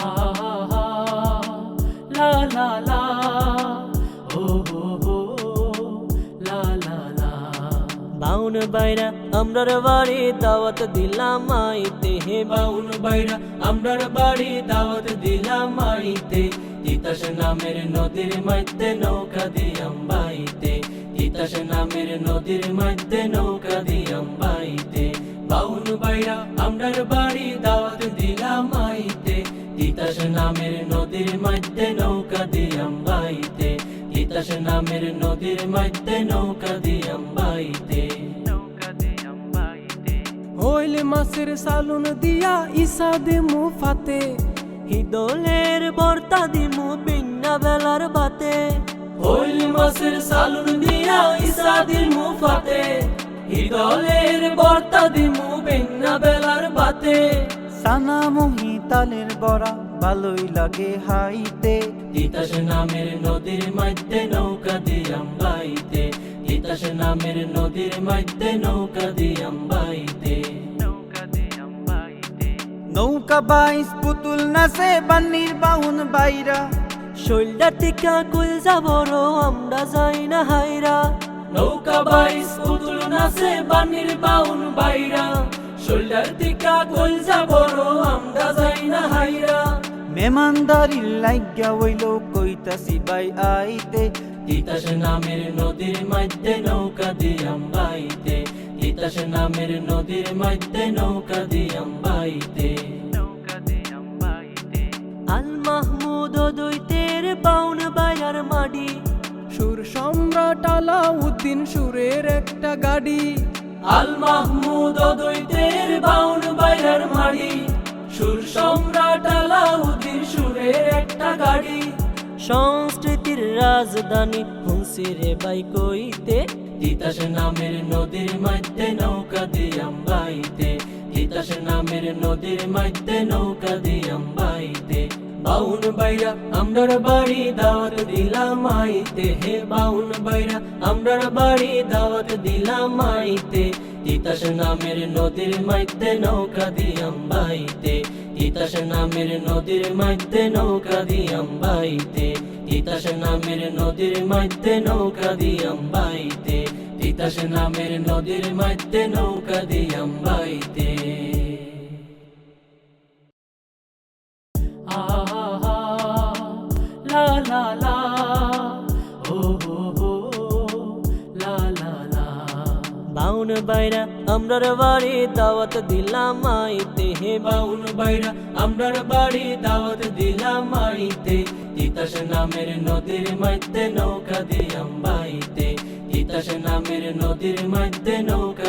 আহা লা লা লা ও হো হো লা লা লা। বাউন বাইরা আমরার বাড়ি দাওয়াত দিলাম আইতে, হে বাউন বাইরা আমরার বাড়ি দাওয়াত দিলাম আইতে। তিতাস নামের নদীর মধ্যে নৌকা দিয়াম বাইতে, তিতাস নামের নদীর মধ্যে নৌকা দিয়াম বাইতে। বাউন বাইরা আমরার বাড়ি দাওয়াত দিলাম আইতে, তিতাস নামের নদীর মধ্যে নৌকা দিয়াম বাইতে, তিতাস নামের নদীর মধ্যে নৌকা দিয়াম বাইতে। হইলে মাছের সালুন দিয়া ইসা দিমু ফাতে, হিদলের বর্তা দিমু বিন্না বেলার বাতে। হইল মাছের সালুন দিয়া ইসা দিমু ফাতে, হিদলের বর্তা দিমু বিন্না বেলার বাতে। সানা মুহি তালের বড়া ভালোই লাগে হাইতে, তিতাস নামের নদীর মধ্যে নৌকা দিয়াম বাইতে, তিতাস নামের নদীর মধ্যে নৌকা দিয়াম বাইতে। নৌকা বাইস পুতুল নাচে বান্নির বাউন বাইরা, শৈলটা টিকা কুল যাবরো আমরা যাই না হাইরা। নৌকা বাইস পুতুল নাচে বানির বাউন বাইরা, শৈলটার টিকা কুল যাবরো আমরা যাই না হাইরা। মেমানদারি লাগিয়া হইল কইতাছি বাই আইতে, তিতাস নামের নদীর মধ্যে নৌকা দিয়াম বাইতে, তিতাস নামের নদীর মধ্যে নৌকা দিয়াম বাইতে। আল মাহমুদ দৈতের বাউন বাইরার মাডি, সুর সম্রাট আলাউদ্দিন সুরের একটা গাড়ি। আল মাহমুদ দৈতের বাউন বাইরার মাডি, সুর সম্রাট আলাউদ্দিন সুরের একটা গাড়ি। সংস্কৃতির রাজধানী হুঁসি রে বাই কইতে, তিতাস নামের নদীর মধ্যে নৌকা দিয়াম বাইতে, তিতাস নামের নদীর মধ্যে নৌকা দিয়াম বাইতে। বাউন বাইরা আমরার বাড়ি দাওয়াত দিলাম আইতে, হে বাউন বাইরা আমরার বাড়ি দাওয়াত দিলাম আইতে। তিতাস নামের নদীর মধ্যে নৌকা দিয়াম বাইতে, তিতাস নামের নদীর মধ্যে নৌকা দিয়াম বাইতে, তিতাস নামের নদীর মধ্যে নৌকা দিয়াম বাইতে, তিতাস নামের নদীর মধ্যে নৌকা দিয়াম বাইতে। আহা লা লা লা ও হো হো লা লা লা। বাউন বাইরা আমরার বাড়ি দাওয়াত দিলাম আইতে, হে বাউন বাইরা আমরার বাড়ি দাওয়াত দিলাম আইতে। তিতাস নামের নদীর মধ্যে নৌকা দিয়াম বাইতে, তিতাস নামের নদীর মধ্যে নৌকা